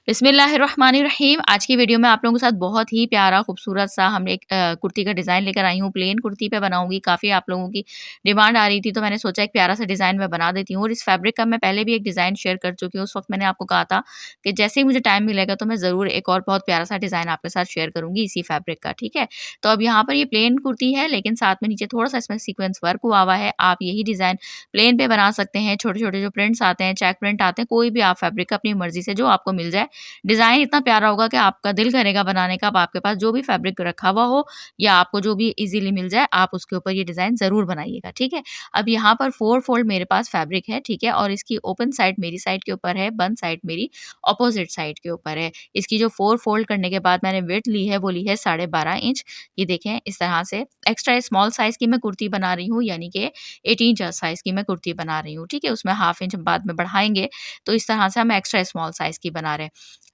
बिस्मिल्लाहिर्रहमानिर्रहीम। आज की वीडियो में आप लोगों के साथ बहुत ही प्यारा खूबसूरत सा हमने एक कुर्ती का डिज़ाइन लेकर आई हूँ। प्लेन कुर्ती पे बनाऊँगी, काफ़ी आप लोगों की डिमांड आ रही थी तो मैंने सोचा एक प्यारा सा डिज़ाइन मैं बना देती हूँ। और इस फैब्रिक का मैं पहले भी एक डिज़ाइन शेयर कर चुकी हूँ। उस वक़्त मैंने आपको कहा था कि जैसे ही मुझे टाइम मिलेगा तो मैं ज़रूर एक और बहुत प्यारा सा डिज़ाइन आपके साथ शेयर करूँगी इसी फैब्रिक का, ठीक है? तो अब यहाँ पर ये प्लेन कुर्ती है लेकिन साथ में नीचे थोड़ा-सा इसमें सीक्वेंस वर्क हुआ हुआ है। आप यही डिज़ाइन प्लेन पे बना सकते हैं। छोटे-छोटे जो प्रिंट्स आते हैं, चेक प्रिंट आते हैं, कोई भी आप फैब्रिक अपनी मर्ज़ी से जो आपको मिल जाए। डिज़ाइन इतना प्यारा होगा कि आपका दिल करेगा बनाने का। अब आपके पास जो भी फैब्रिक रखा हुआ हो या आपको जो भी ईज़िली मिल जाए, आप उसके ऊपर ये डिज़ाइन ज़रूर बनाइएगा, ठीक है? अब यहाँ पर 4 फोल्ड मेरे पास फैब्रिक है, ठीक है? और इसकी ओपन साइड मेरी साइड के ऊपर है, बंद साइड मेरी अपोज़िट साइड के ऊपर है। इसकी जो 4 फोल्ड करने के बाद मैंने विड्थ ली है, वो ली है 12.5 इंच। ये देखें इस तरह से एक्स्ट्रा स्मॉल साइज़ की मैं कुर्ती बना रही हूँ, यानी कि 18 साइज़ की मैं कुर्ती बना रही हूँ, ठीक है? उसमें हाफ इंच बाद में बढ़ाएँगे, तो इस तरह से हम एक्स्ट्रा स्मॉल साइज़ की बना रहे हैं।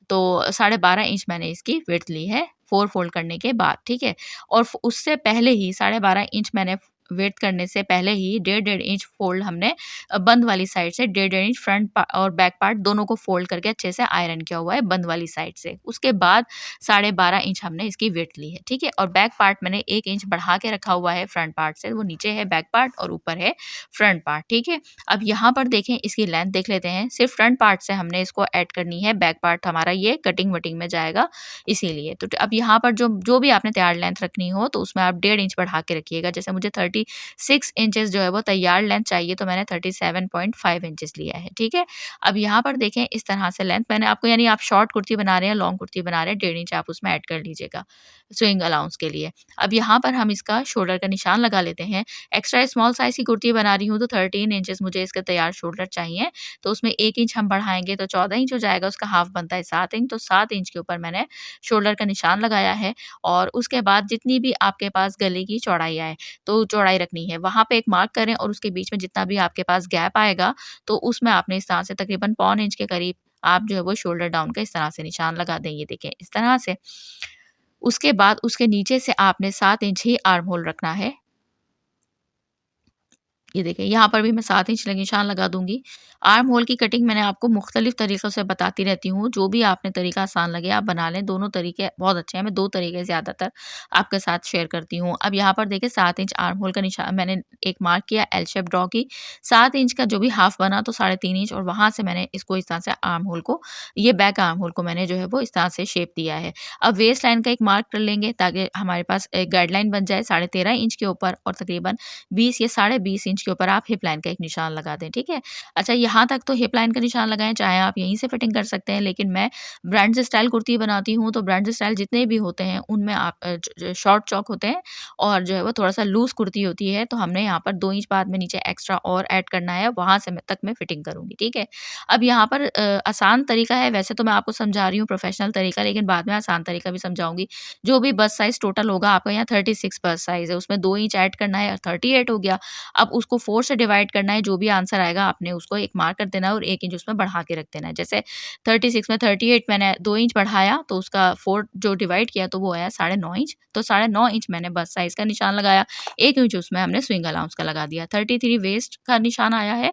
तो 12.5 इंच मैंने इसकी विड्थ ली है 4 फोल्ड करने के बाद, ठीक है? और फ उससे पहले ही 12.5 इंच मैंने विड्थ करने से पहले ही डेढ़-डेढ़ इंच फोल्ड हमने बंद वाली साइड से डेढ़-डेढ़ इंच फ्रंट और बैक पार्ट दोनों को फोल्ड करके अच्छे से आयरन किया हुआ है बंद वाली साइड से। उसके बाद 12.5 इंच हमने इसकी विड्थ ली है, ठीक है? और बैक पार्ट मैंने 1 इंच बढ़ा के रखा हुआ है फ्रंट पार्ट से, वो नीचे है बैक पार्ट और ऊपर है फ्रंट पार्ट, ठीक है? अब यहाँ पर देखें इसकी लेंथ देख लेते हैं। सिर्फ फ्रंट पार्ट से हमने इसको ऐड करनी है, बैक पार्ट हमारा ये कटिंग-वटिंग में जाएगा इसीलिए। तो अब यहाँ पर जो जो भी आपने तैयार लेंथ रखनी हो तो उसमें आप डेढ़ इंच बढ़ा के रखिएगा। जैसे मुझे 36 इंचेस जो है वो तैयार लेंथ चाहिए तो मैंने 37.5 इंचेस लिया है, ठीक है? अब यहाँ पर देखें इस तरह से लेंथ मैंने आपको, यानी आप शॉर्ट कुर्ती बना रहे हैं, लॉन्ग कुर्ती बना रहे हैं, डेढ़ इंच आप उसमें ऐड कर लीजिएगा स्विंग अलाउंस के लिए। अब यहाँ पर हम इसका शोल्डर का निशान लगा लेते हैं। एक्स्ट्रा स्मॉल साइज़ की कुर्ती बना रही हूँ तो 13 इंचेस मुझे इसका तैयार शोल्डर चाहिए, तो उसमें 1 इंच हम बढ़ाएँगे तो 14 इंच हो जाएगा, उसका हाफ बनता है 7 इंच, तो 7 इंच के ऊपर मैंने शोल्डर का निशान लगाया है। और उसके बाद जितनी भी आपके पास गले की चौड़ाई आए, तो चौड़ाई रखनी है, वहाँ पे एक मार्क करें और उसके बीच में जितना भी आपके पास गैप आएगा, तो उसमें आपने इस तरह से तकरीबन पौन इंच के करीब आप जो है वो शोल्डर डाउन का इस तरह से निशान लगा दें, ये देखें इस तरह से। उसके बाद उसके नीचे से आपने 7 इंच ही आर्म होल रखना है। ये देखिए यहाँ पर भी मैं 7 इंच निशान लगा दूँगी। आर्म होल की कटिंग मैंने आपको मुख्तलिफ तरीक़ों से बताती रहती हूँ, जो भी आपने तरीका आसान लगे आप बना लें, दोनों तरीके बहुत अच्छे हैं, मैं 2 तरीके ज़्यादातर आपके साथ शेयर करती हूँ। अब यहाँ पर देखिए 7 इंच आर्म होल का निशान मैंने एक मार्क किया, एल शेप ड्रॉ की, 7 इंच का जो भी हाफ बना तो 3.5 इंच, और वहाँ से मैंने इसको इस तरह से आर्म होल को, ये बैक आर्म होल को मैंने जो है वो इस तरह से शेप दिया है। अब वेस्ट लाइन का एक मार्क कर लेंगे ताकि हमारे पास एक गाइडलाइन बन जाए 13.5 इंच के ऊपर, और तकरीबन 20 या 20.5 इंच के ऊपर आप हिप लाइन का एक निशान लगा दें, ठीक है? अच्छा, यहाँ तक तो हिप लाइन का निशान लगाएँ, चाहे आप यहीं से फिटिंग कर सकते हैं, लेकिन मैं ब्रांड स्टाइल कुर्ती बनाती हूँ, तो ब्रांड स्टाइल जितने भी होते हैं, उनमें आप ज शॉर्ट चॉक होते हैं और जो है वो थोड़ा-सा लूज़ कुर्ती होती है, तो हमने यहाँ पर 2 इंच बाद में नीचे एक्स्ट्रा और ऐड करना है, वहाँ से मैं तक मैं फिटिंग करूँगी, ठीक है? अब यहाँ पर आसान तरीका है, वैसे तो मैं आपको समझा रही हूँ प्रोफेशनल तरीका, लेकिन बाद में आसान तरीका भी समझाऊँगी। जो भी बस्ट साइज़ टोटल होगा आपका, यहाँ 36 बस्ट साइज़ है, उसमें 2 इंच ऐड करना है, 38 हो गया। अब उसको 4 से डिवाइड करना है, जो भी आंसर आएगा आपने उसको एक मार्क कर देना है और 1 इंच उसमें बढ़ा के रख देना है। जैसे 36 में 38 मैंने 2 इंच बढ़ाया तो उसका 4 जो डिवाइड किया तो वो आया 9.5 इंच, तो 9.5 इंच मैंने बस्ट साइज़ का निशान लगाया, 1 इंच उसमें हमने स्विंग अलाउंस का लगा दिया। 33 वेस्ट का निशान आया है,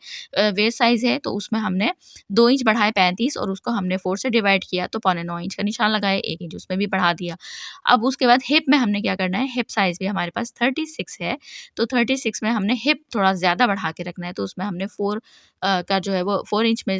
वेस्ट साइज़ है तो उसमें हमने 2 इंच बढ़ाए 35, और उसको हमने 4 से डिवाइड किया तो 9.25 इंच का निशान लगाया, 1 इंच उसमें भी बढ़ा दिया। अब उसके बाद हिप में हमने क्या करना है, हिप साइज़ भी हमारे पास 36 है, तो 36 में हमने हिप थोड़ा ज़्यादा बढ़ा के रखना है, तो उसमें हमने 4 का जो है वो 4 इंच में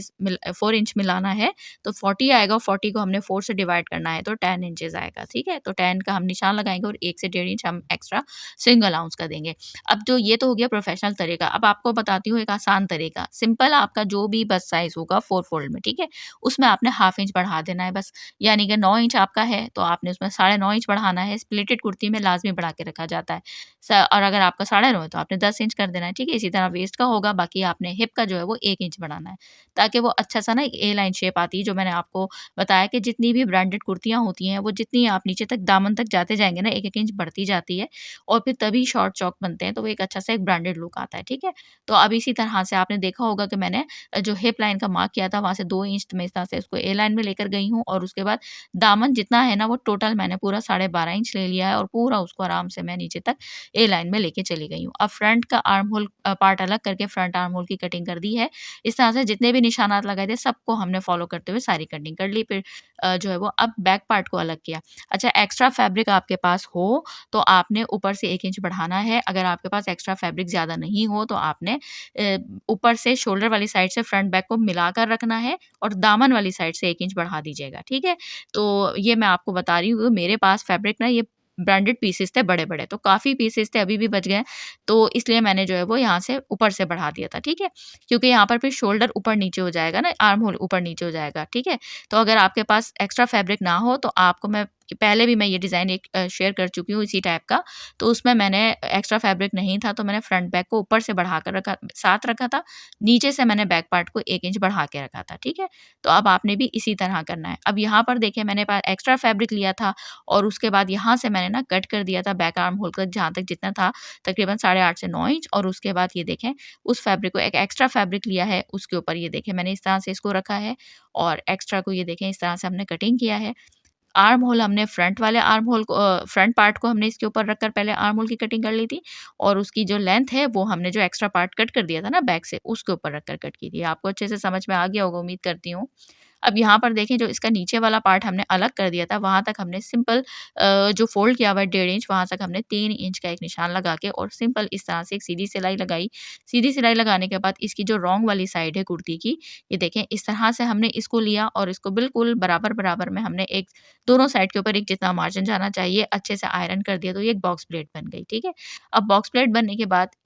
4 इंच मिलाना है, तो 40 आएगा, 40 को हमने 4 से डिवाइड करना है तो 10 इंचेस आएगा, ठीक है? तो 10 का हम निशान लगाएँगे और 1 से डेढ़ इंच हम एक्स्ट्रा स्विंग अलाउंस का देंगे। अब जो ये तो हो गया प्रोफेशनल तरीका, अब आपको बताती हूँ एक आसान तरीका। सिंपल आपका जो भी बस्ट साइज़ होगा 4 फोल्ड में, ठीक है? उसमें आपने हाफ इंच बढ़ा देना है बस, यानी कि 9 इंच आपका है, तो आपने उसमें 9.5 इंच बढ़ाना है। स्प्लिटेड कुर्ती में लाज़मी बढ़ा के रखा जाता है। और अगर आपका 9.5 है तो आपने 10 इंच कर देना है, ठीक है? इसी तरह वेस्ट का होगा, बाकी आपने हिप का जो है वो 1 इंच बढ़ाना है, ताकि वो अच्छा-सा ना एक ए लाइन शेप आती है, जो मैंने आपको बताया कि जितनी भी ब्रांडेड कुर्तियाँ होती हैं, वो जितनी आप नीचे तक दामन तक जाते जाएँगे ना, 1-1 इंच बढ़ती जाती है और फिर तभी शॉर्ट चॉक बनते हैं, तो वो एक अच्छा-सा एक ब्रांडेड लुक आता है, ठीक है? तो अब इसी तरह से आपने देखा होगा कि मैंने जो हिप लाइन का मार्क किया था, वहाँ से 2 इंच मैं इस तरह से इसको ए लाइन में लेकर गई हूँ, और उसके बाद दामन जितना है ना, वो टोटल मैंने पूरा 12.5 इंच ले लिया है और पूरा उसको आराम से मैं नीचे तक ए लाइन में लेके चली गई हूँ। अब फ्रंट का आर्म होल पार्ट अलग करके फ्रंट आर्म होल की कटिंग कर दी है। इस तरह से जितने भी निशानात लगाए थे सबको हमने फॉलो करते हुए सारी कटिंग कर ली। फिर जो है वो अब बैक पार्ट को अलग किया। अच्छा, एक्स्ट्रा फैब्रिक आपके पास हो तो आपने ऊपर से 1 इंच बढ़ाना है। अगर आपके पास एक्स्ट्रा फैब्रिक ज़्यादा नहीं हो तो आपने ऊपर से शोल्डर वाली साइड से फ्रंट बैक को मिलाकर रखना है और दामन वाली साइड से 1 इंच बढ़ा दीजिएगा, ठीक है? तो ये मैं आपको बता रही हूँ, मेरे पास फैब्रिक ना ये ब्रांडेड पीसेस थे बड़े-बड़े, तो काफ़ी पीसेस थे, अभी भी बच गए, तो इसलिए मैंने जो है वो यहाँ से ऊपर से बढ़ा दिया था, ठीक है? क्योंकि यहाँ पर फिर शोल्डर ऊपर-नीचे हो जाएगा ना, आर्म होल ऊपर-नीचे हो जाएगा, ठीक है? तो अगर आपके पास एक्स्ट्रा फैब्रिक ना हो तो आपको मैं पहले भी मैं ये डिज़ाइन एक शेयर कर चुकी हूँ इसी टाइप का, तो उसमें मैंने एक्स्ट्रा फैब्रिक नहीं था तो मैंने फ्रंट बैक को ऊपर से बढ़ाकर साथ रखा था, नीचे से मैंने बैक पार्ट को 1 इंच बढ़ा के रखा था, ठीक है? तो अब आपने भी इसी तरह करना है। अब यहाँ पर देखिए मैंने एक्स्ट्रा फैब्रिक लिया था और उसके बाद यहाँ से मैंने ना कट कर दिया था बैक आर्म होल तक, जहाँ तक जितना था तकरीबन 8.5 से 9 इंच, और उसके बाद ये देखें उस फैब्रिक को, एक एक्स्ट्रा फैब्रिक लिया है उसके ऊपर ये देखें मैंने इस तरह से इसको रखा है और एक्स्ट्रा को ये देखें इस तरह से हमने कटिंग किया है। आर्म होल हमने फ्रंट वाले आर्म होल को फ्रंट पार्ट को हमने इसके ऊपर रखकर पहले आर्म होल की कटिंग कर ली थी और उसकी जो लेंथ है वो हमने जो एक्स्ट्रा पार्ट कट कर दिया था ना बैक से, उसके ऊपर रखकर कट की थी। आपको अच्छे से समझ में आ गया होगा उम्मीद करती हूँ। अब यहाँ पर देखें जो इसका नीचे वाला पार्ट हमने अलग कर दिया था, वहाँ तक हमने सिंपल जो फ़ोल्ड किया हुआ है 1.5 इंच, वहाँ तक हमने 3 इंच का एक निशान लगा के और सिंपल इस तरह से एक सीधी सिलाई लगाई। सीधी सिलाई लगाने के बाद इसकी जो रॉन्ग वाली साइड है कुर्ती की, ये देखें इस तरह से हमने इसको लिया और इसको बिल्कुल बराबर-बराबर में हमने एक दोनों साइड के ऊपर एक जितना मार्जिन जाना चाहिए अच्छे से आयरन कर दिया, तो ये एक बॉक्स प्लेट बन गई, ठीक है? अब बॉक्स प्लेट बनने के बाद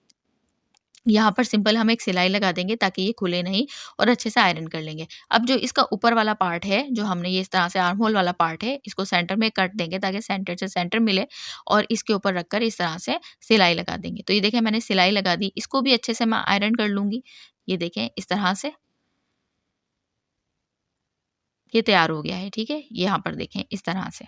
यहाँ पर सिंपल हम एक सिलाई लगा देंगे ताकि ये खुले नहीं और अच्छे से आयरन कर लेंगे। अब जो इसका ऊपर वाला पार्ट है, जो हमने ये इस तरह से आर्म होल वाला पार्ट है, इसको सेंटर में कट देंगे ताकि सेंटर से सेंटर मिले और इसके ऊपर रखकर इस तरह से सिलाई लगा देंगे। तो ये देखें मैंने सिलाई लगा दी, इसको भी अच्छे से मैं आयरन कर लूँगी। ये देखें इस तरह से ये तैयार हो गया है, ठीक है? यहाँ पर देखें इस तरह से।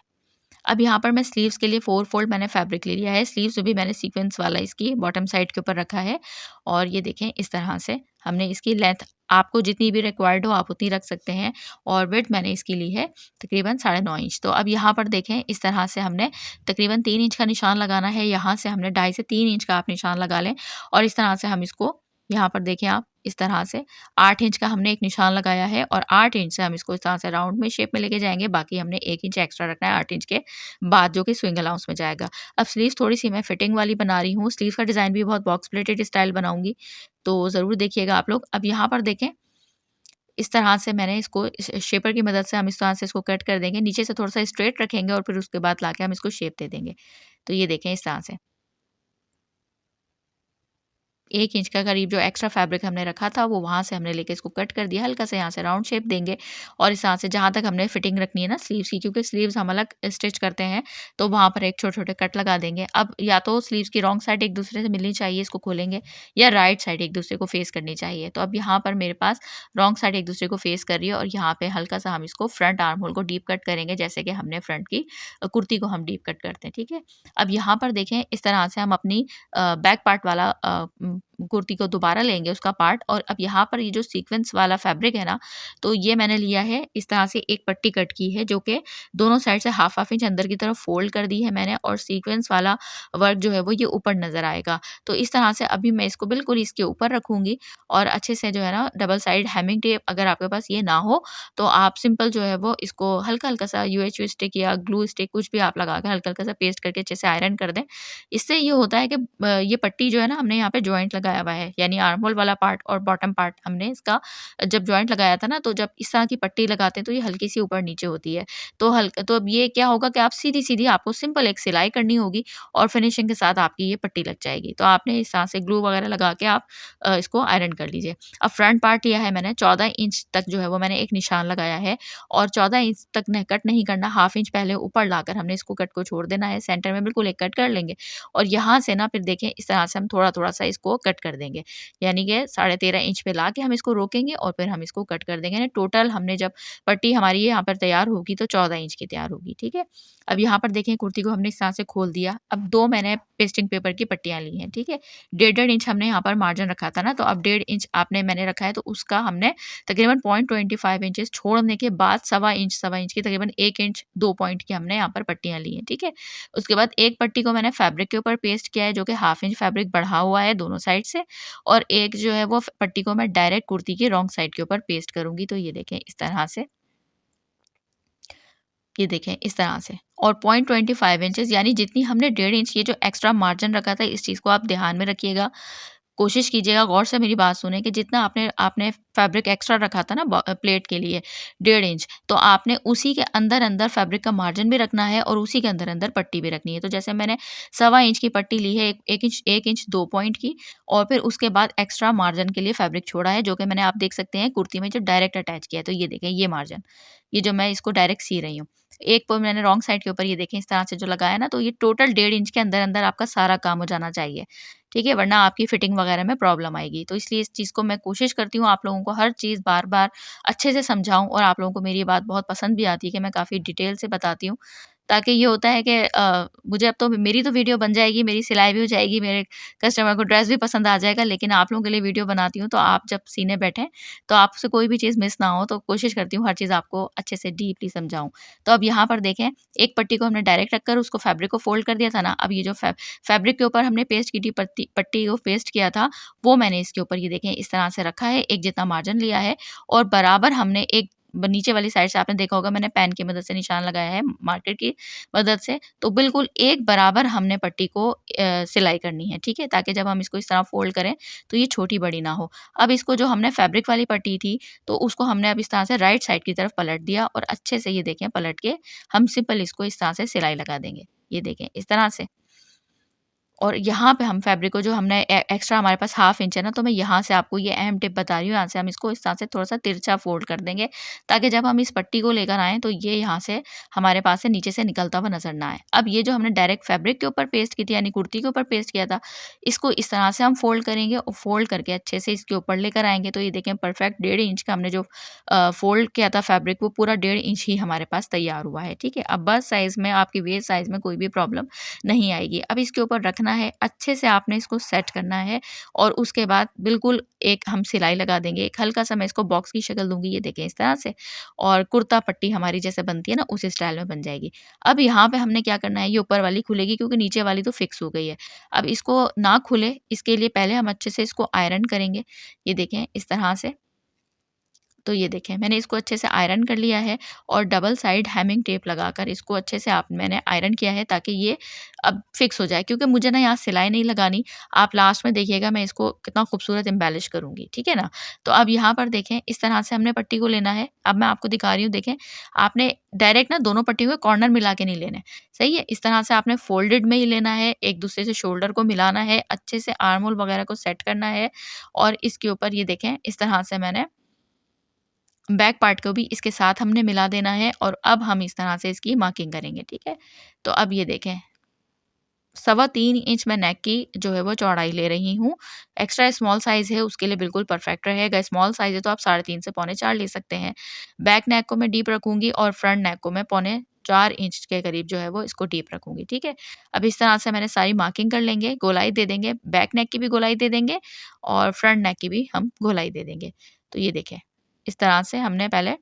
अब यहाँ पर मैं स्लीव्स के लिए 4 फोल्ड मैंने फैब्रिक ले लिया है। स्लीव्स भी मैंने सीक्वेंस वाला इसकी बॉटम साइड के ऊपर रखा है और ये देखें इस तरह से हमने इसकी लेंथ आपको जितनी भी रिक्वायर्ड हो आप उतनी रख सकते हैं और विड्थ मैंने इसकी ली है तकरीबन 9.5 इंच। तो अब यहाँ पर देखें इस तरह से हमने तकरीबन 3 इंच का निशान लगाना है। यहाँ से हमने 2.5 से 3 इंच का आप निशान लगा लें और इस तरह से हम इसको यहाँ पर देखें आप इस तरह से 8 इंच का हमने एक निशान लगाया है और 8 इंच से हम इसको इस तरह से राउंड में शेप में लेके जाएँगे। बाकी हमने 1 इंच एक्स्ट्रा रखना है 8 इंच के बाद, जो कि स्विंग अलाउंस में जाएगा। अब स्लीव्स थोड़ी-सी मैं फिटिंग वाली बना रही हूँ। स्लीव का डिज़ाइन भी बहुत बॉक्स प्लेटेड स्टाइल बनाऊँगी, तो ज़रूर देखिएगा आप लोग। अब यहाँ पर देखें, इस तरह से मैंने इसको शेपर की मदद से हम इस तरह से इसको कट कर देंगे। नीचे से थोड़ा-सा स्ट्रेट रखेंगे और फिर उसके बाद लाके हम इसको शेप दे देंगे। तो ये देखें इस तरह से। 1 इंच का करीब जो एक्स्ट्रा फैब्रिक हमने रखा था, वो वहाँ से हमने लेके इसको कट कर दिया। हल्का सा यहाँ से राउंड शेप देंगे और इस तरह से जहाँ तक हमने फिटिंग रखनी है ना स्लीव्स की, क्योंकि स्लीव्स हम अलग स्टिच करते हैं, तो वहाँ पर एक छोटे-छोटे कट लगा देंगे। अब या तो स्लीव्स की रॉन्ग साइड एक-दूसरे से मिलनी चाहिए, इसको खोलेंगे, या राइट साइड एक-दूसरे को फेस करनी चाहिए। तो अब यहाँ पर मेरे पास रॉन्ग साइड एक-दूसरे को फेस कर रही है और यहाँ पे हल्का सा हम इसको फ्रंट आर्म होल को डीप कट करेंगे, जैसे कि हमने फ्रंट की कुर्ती को हम डीप कट करते हैं, ठीक है? अब यहाँ पर देखें इस तरह से हम अपनी बैक पार्ट वाला कुर्ती को दोबारा लेंगे उसका पार्ट, और अब यहाँ पर ये जो सीक्वेंस वाला फैब्रिक है ना, तो ये मैंने लिया है इस तरह से एक पट्टी कट की है जो कि दोनों साइड से हाफ इंच अंदर की तरफ फोल्ड कर दी है मैंने, और सीक्वेंस वाला वर्क जो है वो ये ऊपर नज़र आएगा। तो इस तरह से अभी मैं इसको बिल्कुल इसके ऊपर रखूँगी और अच्छे से जो है ना डबल साइड हेमिंग टेप, अगर आपके पास ये ना हो तो आप सिंपल जो है वो इसको हल्का-हल्का सा यूएचवी स्टिक या ग्लू स्टिक कुछ भी आप लगा के हल्का-हल्का सा पेस्ट करके अच्छे से आयरन कर दें। इससे ये होता है कि ये पट्टी जो है ना हमने यहाँ पे जॉइंट लगाया हुआ है, यानी आर्म होल वाला पार्ट और बॉटम पार्ट हमने इसका जब जॉइंट लगाया था ना, तो जब इस तरह की पट्टी लगाते हैं तो ये हल्की सी ऊपर नीचे होती है। तो अब ये क्या होगा कि आप सीधी-सीधी आपको सिंपल एक सिलाई करनी होगी और फिनिशिंग के साथ आपकी ये पट्टी लग जाएगी। तो आपने इस तरह से ग्लू वगैरह लगा के आप इसको आयरन कर लीजिए। अब फ्रंट पार्ट लिया है मैंने 14 इंच तक जो है वो मैंने एक निशान लगाया है और 14 इंच तक न कट नहीं करना, हाफ इंच पहले ऊपर लाकर हमने इसको कट को छोड़ देना है। सेंटर में बिल्कुल एक कट कर लेंगे और यहाँ से ना फिर देखें इस तरह से हम थोड़ा-थोड़ा सा इसको कट कर देंगे। यानी कि 13.5 इंच पे लाके हम इसको रोकेंगे और फिर हम इसको कट कर देंगे। यानी टोटल हमने जब पट्टी हमारी यहाँ पर तैयार होगी तो 14 इंच की तैयार होगी, ठीक है? अब यहाँ पर देखें कुर्ती को हमने इस तरह से खोल दिया। अब 2 मैंने पेस्टिंग पेपर की पट्टियाँ ली हैं, ठीक है? डेढ़ इंच हमने यहाँ पर मार्जिन रखा था ना, तो अब 1.5 इंच आपने मैंने रखा है, तो उसका हमने तकरीबन 0.25 इंचेस छोड़ने के बाद सवा इंच की तकरीबन 1 इंच 2 पॉइंट की हमने यहाँ पर पट्टियाँ ली हैं, ठीक है? उसके बाद एक पट्टी को मैंने फैब्रिक के ऊपर पेस्ट किया है, जो कि हाफ इंच फैब्रिक बढ़ा हुआ है दोनों साइड से और एक जो है वो पट्टी को मैं डायरेक्ट कुर्ती की रॉन्ग साइड के ऊपर पेस्ट करूँगी। तो ये देखें इस तरह से, ये देखें इस तरह से, और 0.25 इंचेस यानी जितनी हमने 1.5 इंच ये जो एक्स्ट्रा मार्जिन रखा था, इस चीज़ को आप ध्यान में रखिएगा। कोशिश कीजिएगा, गौर से मेरी बात सुनें कि जितना आपने आपने फैब्रिक एक्स्ट्रा रखा था ना प्लेट के लिए 1.5 इंच, तो आपने उसी के अंदर-अंदर फैब्रिक का मार्जिन भी रखना है और उसी के अंदर-अंदर पट्टी भी रखनी है। तो जैसे मैंने 1.25 इंच की पट्टी ली है, 1 इंच 2 पॉइंट की, और फिर उसके बाद एक्स्ट्रा मार्जिन के लिए फैब्रिक छोड़ा है, जो कि मैंने आप देख सकते हैं कुर्ती में जो डायरेक्ट अटैच किया है। तो ये देखें ये मार्जिन, ये जो मैं इसको डायरेक्ट सी रही हूँ। एक तो मैंने रॉन्ग साइड के ऊपर ये देखें इस तरह से जो लगाया ना, तो ये टोटल 1.5 इंच के अंदर-अंदर आपका सारा काम हो जाना चाहिए। ठीक है? वरना आपकी फिटिंग वगैरह में प्रॉब्लम आएगी। तो इसलिए इस चीज़ को मैं कोशिश करती हूँ आप लोगों को हर चीज़ बार-बार अच्छे से समझाऊँ, और आप लोगों को मेरी ये बात बहुत पसंद भी आती है कि मैं काफ़ी डिटेल से बताती हूँ। ताकि ये होता है कि मुझे अब तो मेरी तो वीडियो बन जाएगी, मेरी सिलाई भी हो जाएगी, मेरे कस्टमर को ड्रेस भी पसंद आ जाएगा, लेकिन आप लोगों के लिए वीडियो बनाती हूँ, तो आप जब सीने बैठें, तो आपसे कोई भी चीज़ मिस ना हो, तो कोशिश करती हूँ हर चीज़ आपको अच्छे से डीपली समझाऊँ। तो अब यहाँ पर देखें, एक पट्टी को हमने डायरेक्ट रखकर उसको फैब्रिक को फ़ोल्ड कर दिया था ना, अब ये जो फैब्रिक के ऊपर हमने पेस्ट की थी पट्टी को पेस्ट किया था, वो मैंने इसके ऊपर ये देखें इस तरह से रखा है, एक जितना मार्जिन लिया है, और बराबर हमने एक नीचे वाली साइड से आपने देखा होगा मैंने पेन की मदद से निशान लगाया है मार्कर की मदद से, तो बिल्कुल एक बराबर हमने पट्टी को सिलाई करनी है, ठीक है? ताकि जब हम इसको इस तरह फ़ोल्ड करें, तो ये छोटी-बड़ी ना हो। अब इसको जो हमने फैब्रिक वाली पट्टी थी, तो उसको हमने अब इस तरह से राइट साइड की तरफ पलट दिया, और अच्छे से ये देखें पलट के हम सिंपल इसको इस तरह से सिलाई लगा देंगे। ये देखें इस तरह से। और यहाँ पे हम फैब्रिक को जो हमने एक्स्ट्रा हमारे पास हाफ इंच है ना, तो मैं यहाँ से आपको ये अहम टिप बता रही हूँ, यहाँ से हम इसको इस तरह से थोड़ा-सा तिरछा फ़ोल्ड कर देंगे, ताकि जब हम इस पट्टी को लेकर आएँ, तो ये यहाँ से हमारे पास से नीचे से निकलता हुआ नज़र ना आए। अब ये जो हमने डायरेक्ट फैब्रिक के ऊपर पेस्ट की थी, यानी कुर्ती के ऊपर पेस्ट किया था, इसको इस तरह से हम फ़ोल्ड करेंगे और फ़ोल्ड करके अच्छे से इसके ऊपर लेकर आएँगे, तो ये देखें परफेक्ट 1.5 इंच का हमने जो फ़ोल्ड किया था फैब्रिक, वो पूरा 1.5 इंच ही हमारे पास तैयार हुआ है, ठीक है? अब बस्ट साइज़ में, आपकी वेस्ट साइज़ में कोई भी प्रॉब्लम नहीं आएगी। अब इसके ऊपर रखना है, अच्छे से आपने इसको सेट करना है, और उसके बाद बिल्कुल एक हम सिलाई लगा देंगे। एक हल्का-सा मैं इसको बॉक्स की शक्ल दूँगी, ये देखें इस तरह से, और कुर्ता पट्टी हमारी जैसे बनती है ना, उस स्टाइल में बन जाएगी। अब यहाँ पे हमने क्या करना है, ये ऊपर वाली खुलेगी क्योंकि नीचे वाली तो फिक्स हो गई है। अब इसको ना खुले, इसके लिए पहले हम अच्छे से इसको आयरन करेंगे। ये देखें इस तरह से। तो ये देखें मैंने इसको अच्छे से आयरन कर लिया है, और डबल साइड हेमिंग टेप लगाकर इसको अच्छे से मैंने आयरन किया है, ताकि ये अब फिक्स हो जाए, क्योंकि मुझे ना यहाँ सिलाई नहीं लगानी। आप लास्ट में देखिएगा मैं इसको कितना खूबसूरत एम्बेलिश करूँगी, ठीक है ना? तो अब यहाँ पर देखें इस तरह से हमने पट्टी को लेना है। अब मैं आपको दिखा रही हूँ, देखें आपने डायरेक्ट ना दोनों पट्टियों के कॉर्नर मिला के नहीं लेने, सही है? इस तरह से आपने फोल्डेड में ही लेना है, एक दूसरे से शोल्डर को मिलाना है, अच्छे से आर्म होल वगैरह को सेट करना है, और इसके ऊपर ये देखें इस तरह से मैंने बैक पार्ट को भी इसके साथ हमने मिला देना है, और अब हम इस तरह से इसकी मार्किंग करेंगे, ठीक है? तो अब ये देखें 3.25 इंच मैं नेक की जो है वो चौड़ाई ले रही हूँ। एक्स्ट्रा स्मॉल साइज़ है उसके लिए बिल्कुल परफेक्ट रहेगा। स्मॉल साइज़ है तो आप 3.5 से पौने 4 ले सकते हैं। बैक नेक को मैं डीप रखूँगी, और फ्रंट नेक को मैं पौने 4 इंच के करीब जो है वो इसको डीप रखूँगी, ठीक है? अब इस तरह से मैंने सारी मार्किंग कर लेंगे, गोलाई दे देंगे, बैक नेक की भी गोलाई दे देंगे, और फ्रंट नेक की भी हम गोलाई दे देंगे। तो ये देखें, इस तरह से हमने पहले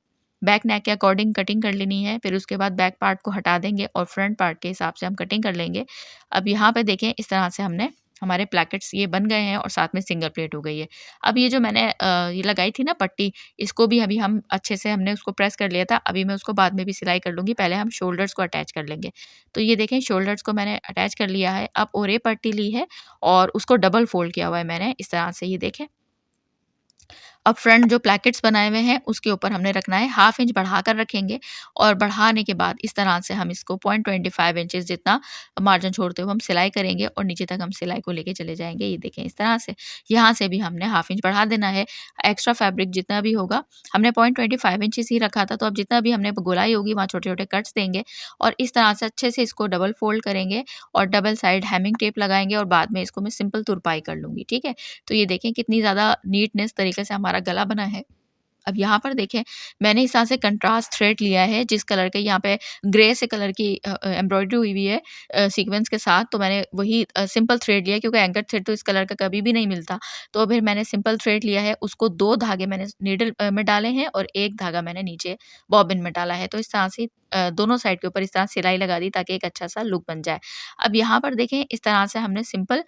बैक नेक के अकॉर्डिंग कटिंग कर लेनी है, फिर उसके बाद बैक पार्ट को हटा देंगे और फ्रंट पार्ट के हिसाब से हम कटिंग कर लेंगे। अब यहाँ पे देखें इस तरह से हमने हमारे प्लैकेट्स ये बन गए हैं, और साथ में सिंगल प्लेट हो गई है। अब ये जो मैंने ये लगाई थी ना पट्टी, इसको भी अभी हम अच्छे से हमने उसको प्रेस कर लिया था। अभी मैं उसको बाद में भी सिलाई कर लूँगी, पहले हम शोल्डर्स को अटैच कर लेंगे। तो ये देखें शोल्डर्स को मैंने अटैच कर लिया है। अब ओरे पट्टी ली है और उसको डबल फ़ोल्ड किया हुआ है मैंने, इस तरह से, ये देखें। अब फ्रंट जो प्लैकेट्स बनाए हुए हैं उसके ऊपर हमने रखना है, हाफ इंच बढ़ाकर रखेंगे, और बढ़ाने के बाद इस तरह से हम इसको 0.25 इंचेस जितना मार्जिन छोड़ते हुए हम सिलाई करेंगे, और नीचे तक हम सिलाई को लेके चले जाएंगे। ये देखें इस तरह से, यहाँ से भी हमने हाफ इंच बढ़ा देना है। एक्स्ट्रा फैब्रिक जितना भी होगा, हमने 0.25 इंचेस ही रखा था, तो अब जितना भी हमने गोलाई होगी वहाँ छोटे छोटे कट्स देंगे, और इस तरह से अच्छे से इसको डबल फोल्ड करेंगे, और डबल साइड हेमिंग टेप लगाएंगे, और बाद में इसको मैं सिंपल तुरपाई कर लूँगी, ठीक है? तो ये देखें कितनी ज़्यादा नीटनेस तरीके से हमारा गला बना है। अब यहाँ पर देखें मैंने इस तरह से कंट्रास्ट थ्रेड लिया है, जिस कलर के यहाँ पे ग्रे से कलर की एम्ब्रॉयडरी हुई हुई है सीक्वेंस के साथ, तो मैंने वही सिंपल थ्रेड लिया, क्योंकि एंकर थ्रेड तो इस कलर का कभी भी नहीं मिलता। तो फिर मैंने सिंपल थ्रेड लिया है, उसको 2 धागे मैंने नीडल में डाले हैं, और 1 धागा मैंने नीचे बॉबिन में डाला है। तो इस तरह से दोनों साइड के ऊपर इस तरह सिलाई लगा दी, ताकि एक अच्छा सा लुक बन जाए। अब यहाँ पर देखें इस तरह से हमने सिंपल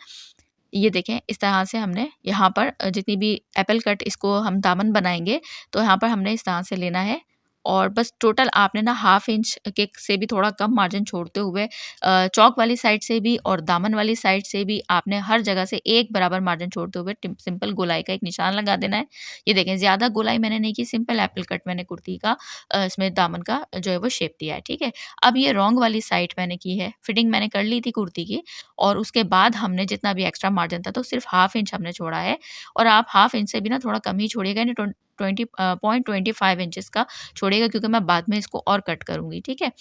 ये देखें इस तरह से हमने यहाँ पर जितनी भी एप्पल कट इसको हम दामन बनाएँगे, तो यहाँ पर हमने इस तरह से लेना है और बस टोटल आपने ना हाफ इंच के से भी थोड़ा कम मार्जिन छोड़ते हुए चौक वाली साइड से भी और दामन वाली साइड से भी आपने हर जगह से एक बराबर मार्जिन छोड़ते हुए सिंपल गोलाई का एक निशान लगा देना है। ये देखें ज़्यादा गोलाई मैंने नहीं की, सिंपल एप्पल कट मैंने कुर्ती का इसमें दामन का जो है वो शेप दिया है, ठीक है। अब ये रॉन्ग वाली साइड मैंने की है, फिटिंग मैंने कर ली थी कुर्ती की और उसके बाद हमने जितना भी एक्स्ट्रा मार्जिन था तो सिर्फ हाफ इंच हमने छोड़ा है और आप हाफ इंच से भी ना थोड़ा कम ही छोड़िएगा, यानी 20.25 इंचेस का छोड़िएगा, क्योंकि मैं बाद में इसको और कट करूँगी, ठीक है।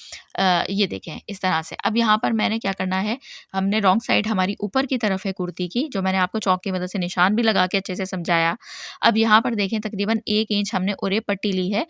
ये देखें इस तरह से। अब यहाँ पर मैंने क्या करना है, हमने रॉन्ग साइड हमारी ऊपर की तरफ है कुर्ती की, जो मैंने आपको चॉक की मदद से निशान भी लगा के अच्छे से समझाया। अब यहाँ पर देखें तकरीबन 1 इंच हमने ओरे पट्टी ली है,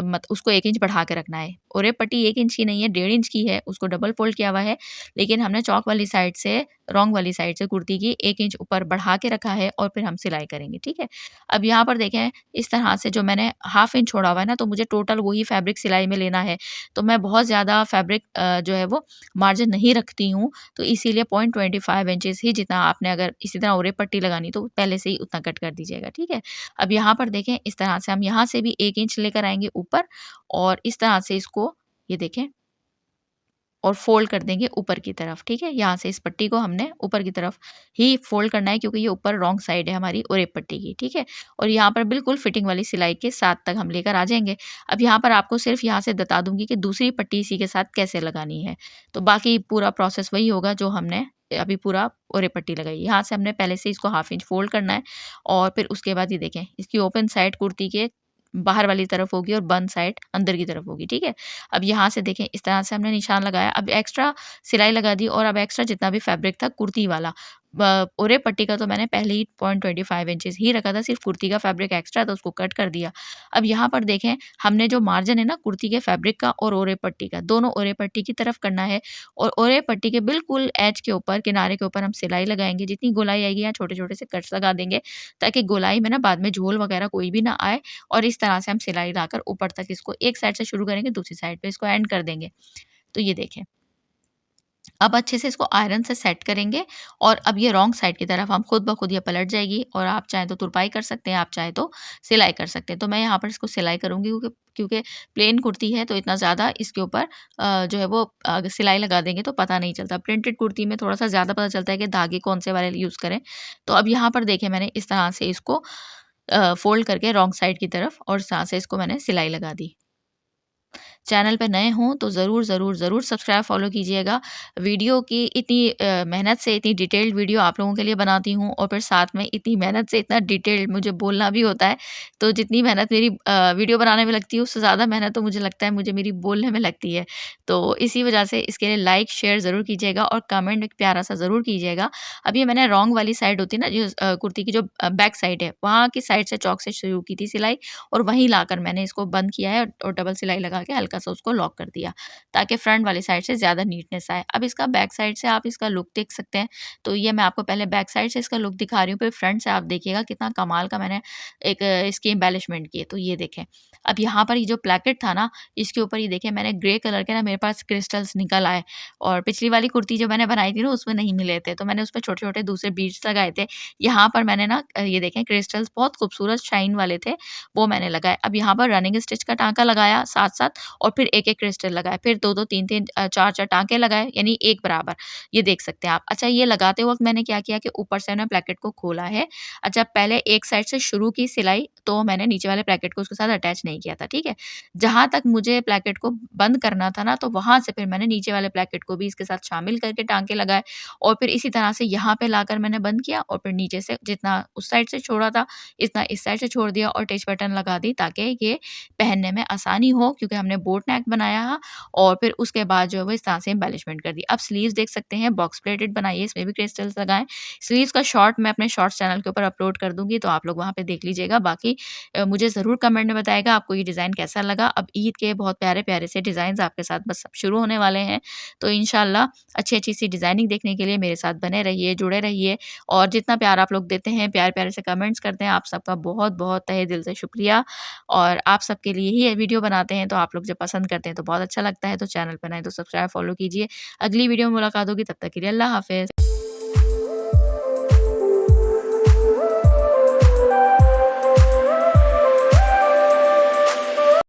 मत उसको 1 इंच बढ़ा के रखना है। ओरे पट्टी 1 इंच की नहीं है, 1.5 इंच की है, उसको डबल फ़ोल्ड किया हुआ है, लेकिन हमने चॉक वाली साइड से, रॉन्ग वाली साइड से कुर्ती की 1 इंच ऊपर बढ़ा के रखा है और फिर हम सिलाई करेंगे, ठीक है। अब यहाँ पर देखें इस तरह से जो मैंने हाफ इंच छोड़ा हुआ है ना, तो मुझे टोटल वही फैब्रिक सिलाई में लेना है। तो मैं बहुत ज़्यादा फैब्रिक जो है वो मार्जिन नहीं रखती हूँ, तो इसीलिए 0.25 इंचेस ही, जितना आपने अगर इसी तरह ओरे पट्टी लगानी तो पहले से ही उतना कट कर दीजिएगा, ठीक है। अब यहाँ पर देखें इस तरह से हम यहाँ से भी 1 इंच लेकर आएँगे ऊपर और इस तरह से इसको ये देखें और फ़ोल्ड कर देंगे ऊपर की तरफ, ठीक है? यहाँ से इस पट्टी को हमने ऊपर की तरफ ही फ़ोल्ड करना है, क्योंकि ये ऊपर रॉन्ग साइड है हमारी ओरेप पट्टी की, ठीक है? और यहाँ पर बिल्कुल फिटिंग वाली सिलाई के साथ तक हम लेकर आ जाएँगे। अब यहाँ पर आपको सिर्फ़ यहाँ से बता दूँगी कि दूसरी पट्टी इसी के साथ कैसे लगानी है। तो बाकी पूरा प्रोसेस वही होगा जो हमने अभी पूरा ओरेप पट्टी लगाई। यहाँ से हमने पहले से इसको हाफ इंच फ़ोल्ड करना है और फिर उसके बाद ये देखें, इसकी ओपन साइड कुर्ती के बाहर वाली तरफ होगी और बंद साइड अंदर की तरफ होगी, ठीक है? अब यहाँ से देखें इस तरह से हमने निशान लगाया, अब एक्स्ट्रा सिलाई लगा दी और अब एक्स्ट्रा जितना भी फैब्रिक था कुर्ती वाला, ओरे पट्टी का तो मैंने पहले ही 0.25 इंचेस ही रखा था, सिर्फ कुर्ती का फैब्रिक एक्स्ट्रा था उसको कट कर दिया। अब यहाँ पर देखें हमने जो मार्जिन है ना कुर्ती के फैब्रिक का और ओरे पट्टी का, दोनों ओरे पट्टी की तरफ करना है और ओरे पट्टी के बिल्कुल एज के ऊपर, किनारे के ऊपर हम सिलाई लगाएँगे। जितनी गोलाई आएगी यहाँ छोटे-छोटे से कट्स लगा देंगे, ताकि गोलाई में ना बाद में झोल वगैरह कोई भी ना आए और इस तरह से हम सिलाई लाकर ऊपर तक इसको एक साइड से शुरू करेंगे, दूसरी साइड पे इसको एंड कर देंगे। तो ये देखें, अब अच्छे से इसको आयरन से सेट करेंगे और अब ये रॉन्ग साइड की तरफ हम खुद ब खुद ये पलट जाएगी और आप चाहें तो तुरपाई कर सकते हैं, आप चाहें तो सिलाई कर सकते हैं। तो मैं यहाँ पर इसको सिलाई करूँगी, क्योंकि क्योंकि प्लेन कुर्ती है तो इतना ज़्यादा इसके ऊपर जो है वो अगर सिलाई लगा देंगे तो पता नहीं चलता। प्रिंटेड कुर्ती में थोड़ा-सा ज़्यादा पता चलता है कि धागे कौन-से वाले यूज़ करें। तो अब यहाँ पर देखिए मैंने इस तरह से इसको फ़ोल्ड करके रॉन्ग साइड की तरफ और इस तरह से इसको मैंने सिलाई लगा दी। चैनल पे नए हों तो ज़रूर, ज़रूर, ज़रूर सब्सक्राइब फ़ॉलो कीजिएगा। वीडियो की इतनी मेहनत से इतनी डिटेल्ड वीडियो आप लोगों के लिए बनाती हूँ और फिर साथ में इतनी मेहनत से इतना डिटेल्ड मुझे बोलना भी होता है। तो जितनी मेहनत मेरी वीडियो बनाने में लगती है, उससे ज़्यादा मेहनत तो मुझे लगता है मुझे मेरी बोलने में लगती है। तो इसी वजह से इसके लिए लाइक, शेयर ज़रूर कीजिएगा और कमेंट एक प्यारा-सा ज़रूर कीजिएगा। अब ये मैंने रॉन्ग वाली साइड होती है ना, जो कुर्ती की जो बैक साइड है, वहाँ की साइड से चॉक से शुरू की थी सिलाई और वहीं लाकर मैंने इसको बंद किया है और डबल सिलाई लगा के हल्का-सा उसको लॉक कर दिया, ताकि फ्रंट वाली साइड से ज़्यादा नीटनेस आए। अब इसका बैक साइड से आप इसका लुक देख सकते हैं। तो ये मैं आपको पहले बैक साइड से इसका लुक दिखा रही हूँ, फिर फ्रंट से आप देखिएगा कितना कमाल का मैंने एक इसकी एम्बेलिशमेंट की है। तो ये देखें, अब यहाँ पर ये जो प्लेकेट था ना, इसके ऊपर ये देखें मैंने ग्रे कलर के ना मेरे पास क्रिस्टल्स निकल आए और पिछली वाली कुर्ती जो मैंने बनाई थी ना, उसमें नहीं मिले थे, तो मैंने उसपे छोटे-छोटे दूसरे बीड्स लगाए थे। यहाँ पर मैंने ना ये देखें क्रिस्टल्स बहुत खूबसूरत शाइन वाले थे, वो मैंने लगाए। अब यहाँ पर रनिंग स्टिच का टाँका लगाया साथ-साथ और फिर एक-एक क्रिस्टल लगाए, फिर 2-2 3-3 4-4 टाँके लगाए, यानी एक बराबर। ये देख सकते हैं आप। अच्छा, ये लगाते वक़्त मैंने क्या किया कि ऊपर से मैंने प्लेकेट को खोला है। अच्छा, पहले एक साइड से शुरू की सिलाई, तो मैंने नीचे वाले प्लेकेट को उसके साथ अटैच नहीं किया था, ठीक है? जहाँ तक मुझे प्लेकेट को बंद करना था ना, तो वहाँ से फिर मैंने नीचे वाले प्लेकेट को भी इसके साथ शामिल करके टाँके लगाए और फिर इसी तरह से यहाँ पे लाकर मैंने बंद किया और फिर नीचे से जितना उस साइड से छोड़ा था, इतना इस साइड से छोड़ दिया और अटैच बटन लगा दी, ताकि ये पहनने में आसानी हो, क्योंकि हमने बोट नेक बनाया है और फिर उसके बाद जो है वो इस तरह से एम्बेलिशमेंट कर दी। अब स्लीव्स देख सकते हैं, बॉक्स प्लेटेड बनाई है, इसमें भी क्रिस्टल्स लगाएँ। स्लीव्स का शॉर्ट मैं अपने शॉर्ट्स चैनल के ऊपर अपलोड कर दूँगी, तो आप लोग वहाँ पे देख लीजिएगा। बाकी मुझे ज़रूर कमेंट में बताइएगा आपको ये डिज़ाइन कैसा लगा। अब ईद के बहुत प्यारे-प्यारे से डिज़ाइन्स आपके साथ बस अब शुरू होने वाले हैं, तो इंशाल्लाह अच्छी-अच्छी सी डिज़ाइनिंग देखने के लिए मेरे साथ बने रहिए, जुड़े रहिए और जितना प्यार आप लोग देते हैं, प्यारे-प्यारे से कमेंट्स करते हैं, आप सबका बहुत-बहुत तहे दिल से शुक्रिया। और आप सबके लिए ही ये वीडियो बनाते हैं, तो आप लोग जब पसंद करते हैं तो बहुत अच्छा लगता है। तो चैनल पे नए तो सब्सक्राइब, फॉलो कीजिए। अगली वीडियो में मुलाकात होगी, तब तक के लिए अल्लाह हाफ़िज़।